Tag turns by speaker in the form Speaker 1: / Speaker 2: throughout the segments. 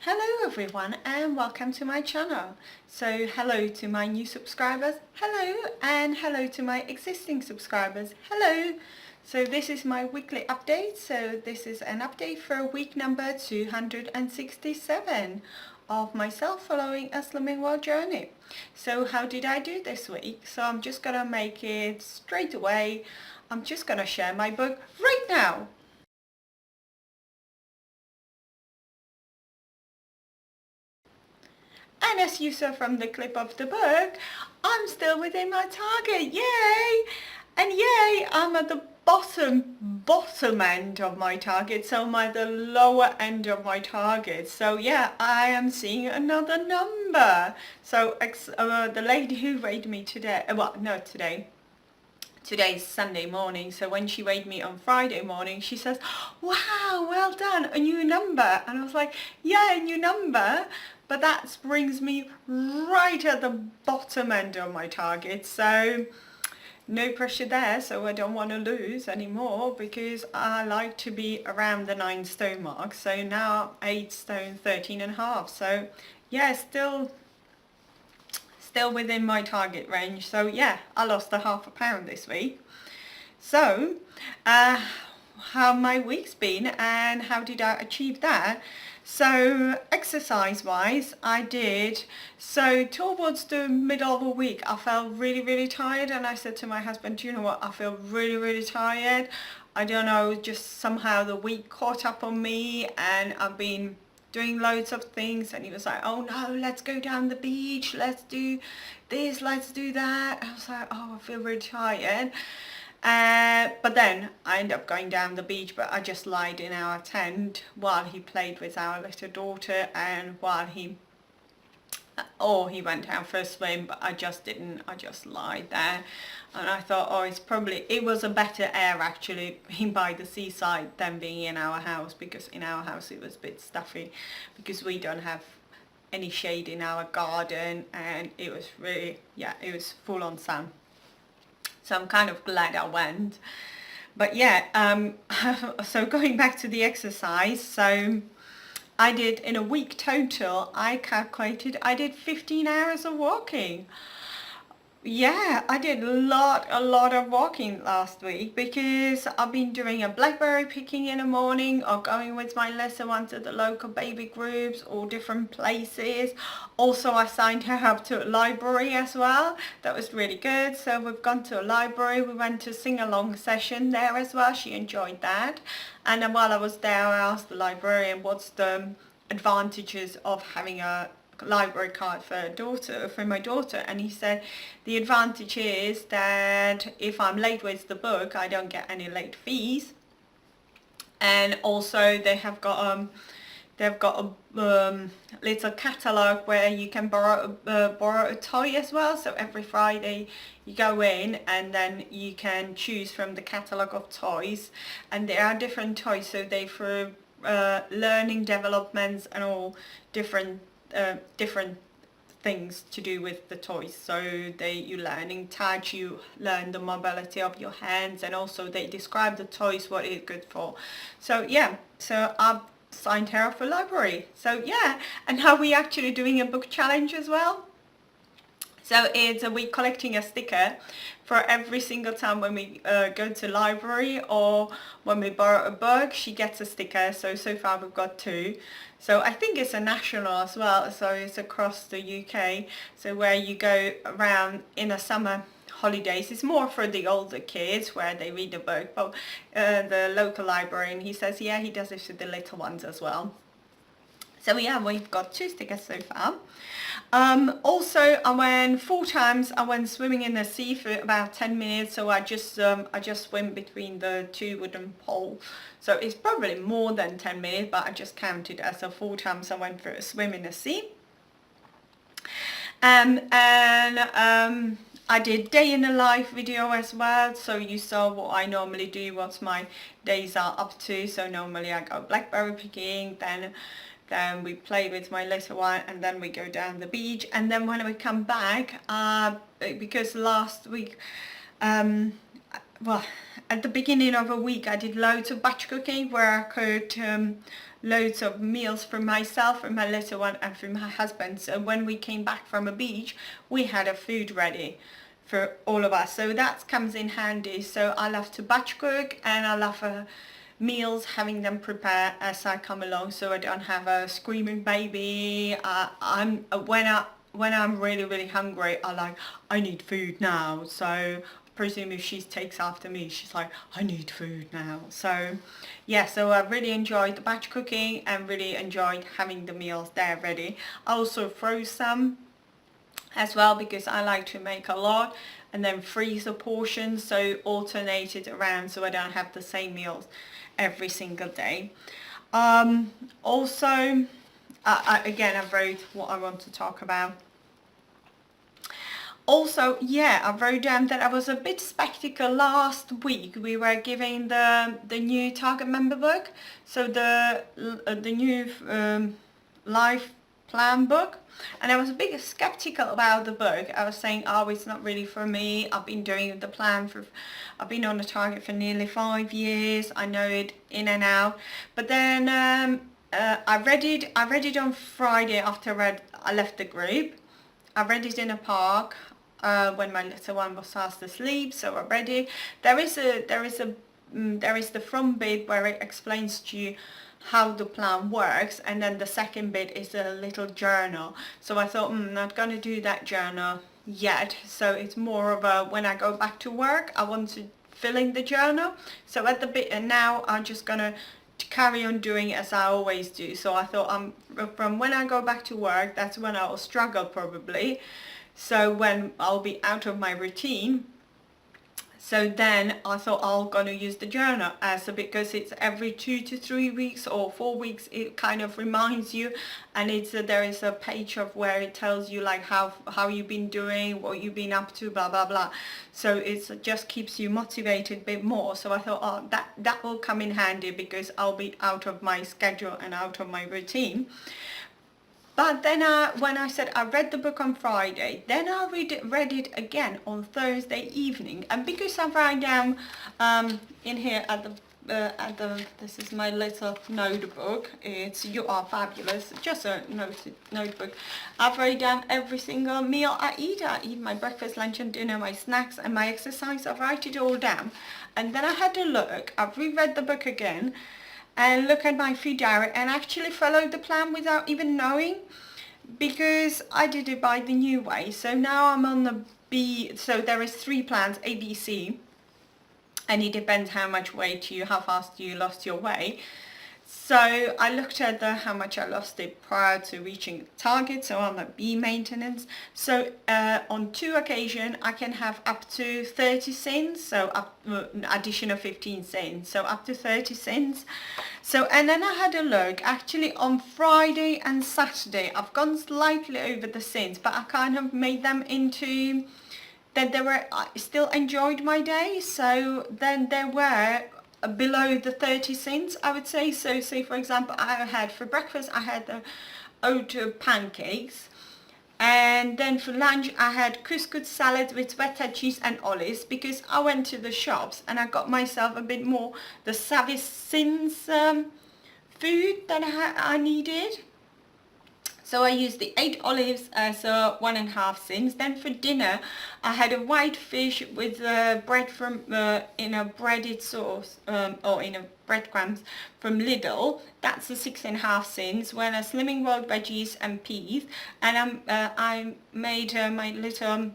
Speaker 1: Hello everyone and welcome to my channel. So hello to my new subscribers, hello, and hello to my existing subscribers, hello. So this is my weekly update. So this is an update for week number 267 of myself following a Slimming World journey. So how did I do this week? So I'm just gonna make it straight away. I'm just gonna share my book right now. And as you saw from the clip of the book, I'm still within my target, yay! And yay, I'm at the bottom end of my target, so I'm at the lower end of my target. So yeah, I am seeing another number. So the lady who weighed me today, well, not today, today's Sunday morning, so when she weighed me on Friday morning, she says, wow, well done, a new number. And I was like, yeah, a new number, but that brings me right at the bottom end of my target, so no pressure there. So I don't want to lose anymore because I like to be around the 9 stone mark. So now 8 stone 13 and a half, so yeah, still within my target range. So yeah, I lost a half a pound this week. So how my week's been and how did I achieve that? So exercise wise, I did, so towards the middle of the week I felt really tired, and I said to my husband, do you know what, I feel really tired. I don't know, just somehow the week caught up on me and I've been doing loads of things. And he was like, oh no, let's go down the beach, let's do this, let's do that. I was like, oh, I feel really tired. But then I ended up going down the beach, but I just lied in our tent while he played with our little daughter, and while he went out for a swim, but I just didn't, I just lied there. And I thought, oh, it was a better air actually being by the seaside than being in our house, because in our house it was a bit stuffy because we don't have any shade in our garden, and it was really, yeah, it was full on sun. So I'm kind of glad I went. But yeah, so going back to the exercise, so I did, in a week total, I calculated I did 15 hours of walking. Yeah, I did a lot of walking last week because I've been doing a Blackberry picking in the morning, or going with my lesser one to the local baby groups or different places. Also, I signed her up to a library as well. That was really good. So we've gone to a library. We went to a sing-along session there as well. She enjoyed that. And then while I was there, I asked the librarian what's the advantages of having a library card for my daughter, and he said the advantage is that if I'm late with the book, I don't get any late fees. And also they have got a little catalogue where you can borrow a toy as well. So every Friday you go in and then you can choose from the catalogue of toys, and there are different toys, so they for learning developments and all different things to do with the toys. So you learning touch, you learn the mobility of your hands, and also they describe the toys, what it's good for. So yeah, so I've signed her up for library. So yeah, and now we're actually doing a book challenge as well. So it's a week collecting a sticker for every single time when we go to library or when we borrow a book, she gets a sticker. So far we've got 2. So I think it's a national as well, so it's across the UK. So where you go around in the summer holidays, it's more for the older kids where they read a book, but the local librarian, he says, yeah, he does it for the little ones as well. So yeah, we've got 2 stickers so far. Also, I went 4 times. I went swimming in the sea for about 10 minutes. So I just swim between the 2 wooden poles. So it's probably more than 10 minutes, but I just counted as 4 times I went for a swim in the sea. I did day in the life video as well, so you saw what I normally do, what my days are up to. So normally I go blackberry picking, then we play with my little one, and then we go down the beach. And then when we come back, because last week, well, at the beginning of a week I did loads of batch cooking where I could loads of meals for myself, for my little one, and for my husband. So when we came back from a beach, we had a food ready for all of us. So that comes in handy. So I love to batch cook, and I love meals, having them prepare as I come along, so I don't have a screaming baby. When I'm really hungry, I need food now. So I presume if she takes after me, she's like, I need food now. So yeah, so I really enjoyed the batch cooking and really enjoyed having the meals there ready. I also froze some as well, because I like to make a lot and then freeze a portion, so alternate it around so I don't have the same meals every single day. Also, again, I wrote what I want to talk about. Also, yeah, I wrote down that I was a bit skeptical last week. We were giving the new Target member book, so the new life plan book, and I was a bit skeptical about the book. I was saying, oh, it's not really for me. I've been doing the plan I've been on the Target for nearly 5 years. I know it in and out. But then I read it on Friday after I left the group. I read it in a park when my little one was fast asleep, so I read it. There is the front bit where it explains to you how the plan works, and then the second bit is a little journal. So I thought, I'm not going to do that journal yet. So it's more of a, when I go back to work, I want to fill in the journal. So at the bit, and now I'm just going to carry on doing as I always do. So I thought, from when I go back to work, that's when I will struggle probably. So when I'll be out of my routine. So then I thought I'm going to use the journal because it's every 2 to 3 weeks or 4 weeks. It kind of reminds you, and there is a page of where it tells you like how you've been doing, what you've been up to, blah blah blah. So it just keeps you motivated a bit more. So I thought, oh, that will come in handy because I'll be out of my schedule and out of my routine. But then when I said I read the book on Friday, then I read it again on Thursday evening. And because I write down in here this is my little notebook. It's You Are Fabulous, just a notebook. I've written down every single meal I eat. I eat my breakfast, lunch and dinner, my snacks and my exercise. I write it all down. And then I had a look. I've reread the book again and look at my food diary and actually followed the plan without even knowing, because I did it by the new way. So now I'm on the B, so there is 3 plans, A, B, C, and it depends how much weight how fast you lost your weight. So I looked at how much I lost it prior to reaching the target, so on the B maintenance. So on 2 occasions I can have up to 30 cents, so addition of 15 cents, so up to 30 cents. So, and then I had a look, actually on Friday and Saturday I've gone slightly over the cents, but I kind of made them into that I still enjoyed my day. So then there were below the 30 cents, I would say. So say for example, I had for breakfast I had the oat pancakes, and then for lunch I had couscous salad with feta cheese and olives, because I went to the shops and I got myself a bit more the service sins food that I needed. So I used the 8 olives as 1.5 cents. Then for dinner, I had a white fish with bread from in a breaded sauce or in a breadcrumbs from Lidl. That's a 6.5 cents. When slimming rolled veggies and peas, and I made my little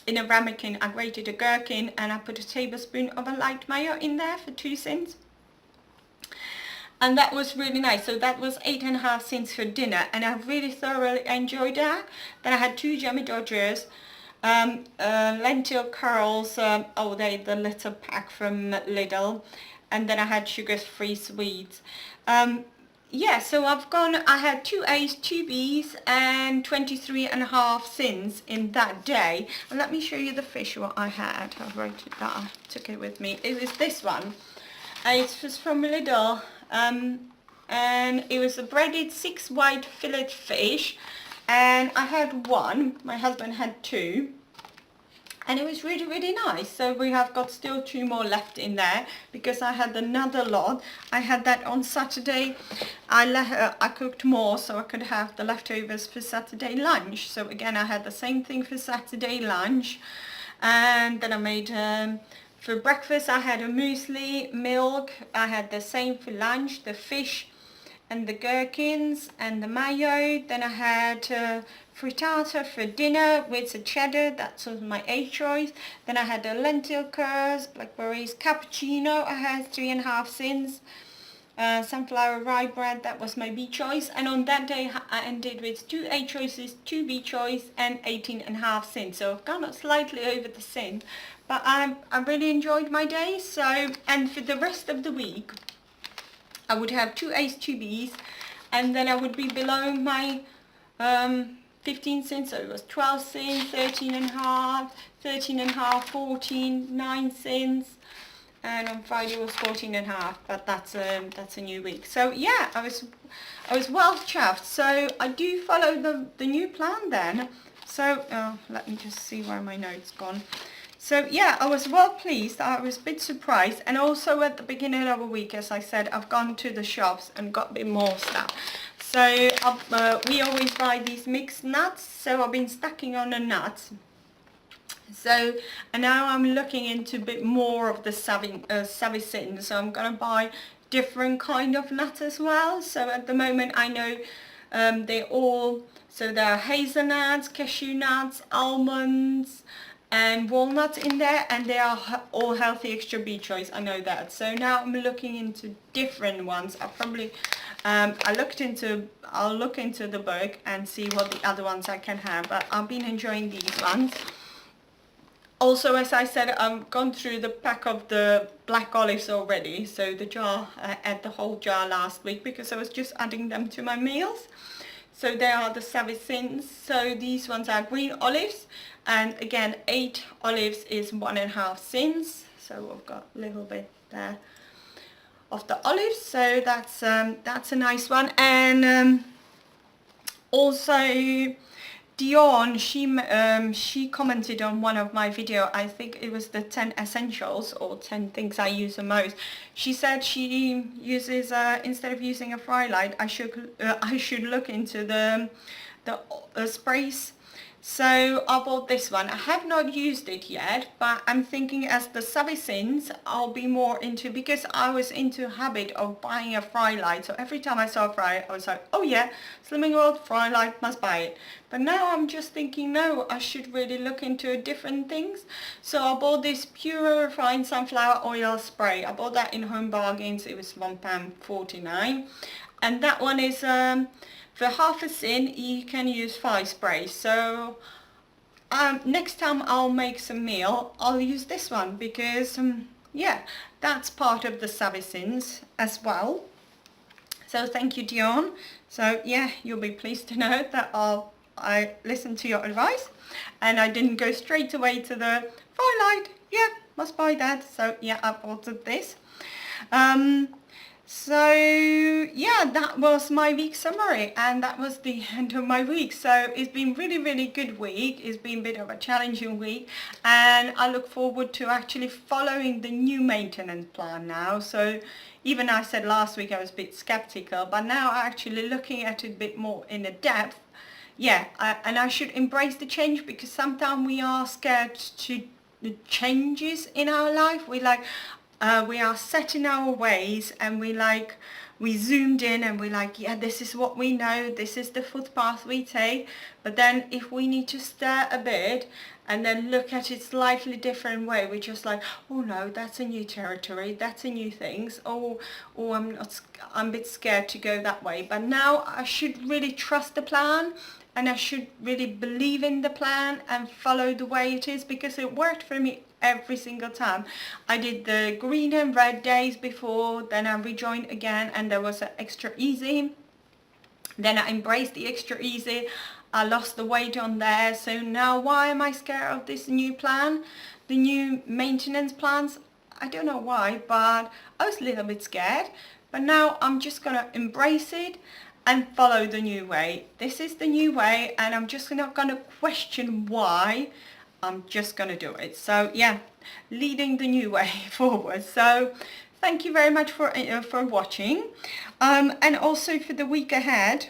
Speaker 1: in a ramekin. I grated a gherkin and I put a tablespoon of a light mayo in there for 2 cents. And that was really nice. So that was 8.5 cents for dinner, and I really thoroughly enjoyed that. Then I had 2 Jemmy Dodgers, lentil curls, the little pack from Lidl, and then I had sugar-free sweets. Yeah, so I had 2 A's, 2 B's, and 23.5 cents in that day. And let me show you the fish what I had. I wrote it down, I took it with me. It was this one. It was from Lidl. And it was a breaded 6 white fillet fish, and I had 1, my husband had 2, and it was really, really nice. So we have got still 2 more left in there, because I had another lot. I had that on Saturday. I cooked more so I could have the leftovers for Saturday lunch. So again, I had the same thing for Saturday lunch, and then I made for breakfast I had a muesli, milk. I had the same for lunch, the fish and the gherkins and the mayo. Then I had frittata for dinner with the cheddar. That was my A choice. Then I had the lentil curds, blackberries, cappuccino. I had 3.5 cents. Sunflower rye bread, that was my B choice. And on that day I ended with 2 A choices, 2 B choice, and 18.5 cents. So I've gone slightly over the cent, but I really enjoyed my day. So, and for the rest of the week I would have 2 A's, 2 B's, and then I would be below my 15 cents. So it was 12 cents, 13.5, 13.5, 14, 9 cents, and on Friday it was 14.5. But that's a new week. So yeah, I was well chuffed. So I do follow the new plan then. So let me just see where my notes gone. So yeah, I was well pleased. I was a bit surprised, and also at the beginning of the week, as I said, I've gone to the shops and got a bit more stuff. So we always buy these mixed nuts, so I've been stacking on the nuts. So, and now I'm looking into a bit more of the savvy sitting, so I'm gonna buy different kind of nuts as well. So at the moment I know so there are hazelnuts, cashew nuts, almonds and walnuts in there, and they are all healthy extra B choice. I know that. So now I'm looking into different ones. I'll look into the book and see what the other ones I can have, but I've been enjoying these ones. Also, as I said, I've gone through the pack of the black olives already. So the jar, I had the whole jar last week because I was just adding them to my meals. So they are the savvy sins. So these ones are green olives, and again 8 olives is 1.5 cents. So I've got a little bit there of the olives. So that's a nice one. And also Dion, she commented on one of my video. I think it was the 10 essentials or 10 things I use the most. She said she uses instead of using a fry light, I should look into the sprays. So I bought this one. I have not used it yet, but I'm thinking as the savvy sins I'll be more into, because I was into a habit of buying a fry light. So every time I saw a fry, I was like, oh yeah, Slimming World fry light, must buy it. But now I'm just thinking, no, I should really look into different things. So I bought this pure refined sunflower oil spray. I bought that in Home Bargains. It was £1.49, and that one is for half a cent you can use 5 sprays. So next time I'll make some meal, I'll use this one, because yeah, that's part of the savvy sins as well. So thank you, Dion. So yeah, you'll be pleased to know that I listened to your advice and I didn't go straight away to the fry light. Yeah, must buy that. So yeah, I've ordered this. So yeah, that was my week summary, and that was the end of my week. So it's been really, really good week. It's been a bit of a challenging week, and I look forward to actually following the new maintenance plan now. So even I said last week I was a bit skeptical, but now I'm actually looking at it a bit more in a depth. Yeah, and I should embrace the change, because sometimes we are scared to the changes in our life. We are set in our ways, and we zoomed in and we're like, yeah, this is what we know, this is the footpath we take. But then if we need to stir a bit and then look at it slightly different way, we're just like, oh no, that's a new territory, that's a new things. Oh, I'm a bit scared to go that way. But now I should really trust the plan, and I should really believe in the plan and follow the way it is, because it worked for me every single time. I did the green and red days before, then I rejoined again, and there was an extra easy. Then I embraced the extra easy. I lost the weight on there. So now why am I scared of this new plan? The new maintenance plans? I don't know why, but I was a little bit scared. But now I'm just gonna embrace it and follow the new way. This is the new way, and I'm just not gonna question why I'm just going to do it. So yeah, leading the new way forward. So thank you very much for watching, and also for the week ahead,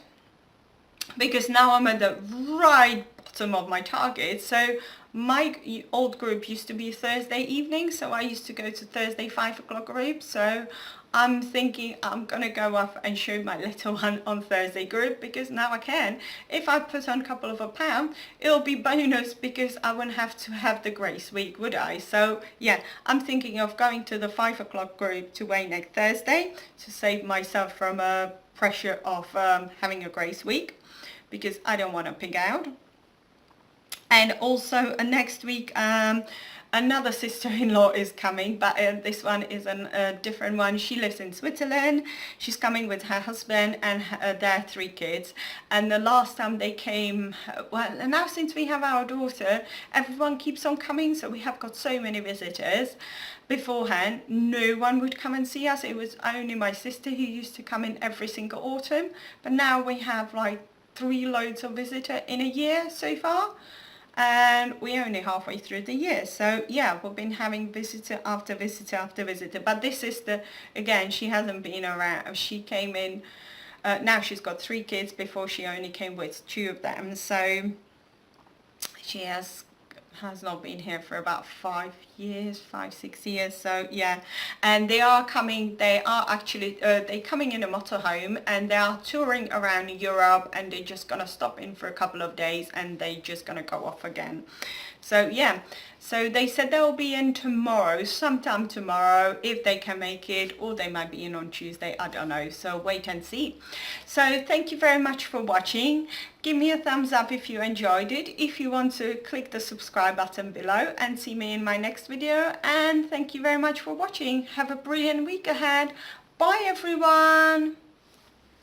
Speaker 1: because now I'm at the right bottom of my target. So my old group used to be Thursday evening, so I used to go to Thursday 5 o'clock group. So I'm thinking I'm gonna go off and show my little one on Thursday group, because now I can. If I put on a couple of £1, it'll be bonus, because I wouldn't have to have the grace week, would I? So yeah, I'm thinking of going to the 5 o'clock group to weigh next Thursday to save myself from pressure of having a grace week, because I don't want to pig out. And also next week another sister-in-law is coming, but this one is a different one. She lives in Switzerland. She's coming with her husband and their 3 kids. And the last time they came, well, now since we have our daughter, everyone keeps on coming, so we have got so many visitors. Beforehand, no one would come and see us. It was only my sister who used to come in every single autumn, but now we have like 3 loads of visitors in a year so far, and we're only halfway through the year. So yeah, we've been having visitor after visitor after visitor. But this is again, she hasn't been around. She came in, now she's got 3 kids. Before, she only came with 2 of them, so she has not been here for about 5 years, 5-6 years. So yeah, and they are actually they're coming in a motorhome, and they are touring around Europe, and they're just gonna stop in for a couple of days, and they're just gonna go off again. So yeah, so they said they'll be in tomorrow, sometime tomorrow, if they can make it, or they might be in on Tuesday, I don't know, so wait and see. So thank you very much for watching. Give me a thumbs up if you enjoyed it. If you want to, click the subscribe button below and see me in my next video. And thank you very much for watching. Have a brilliant week ahead. Bye everyone.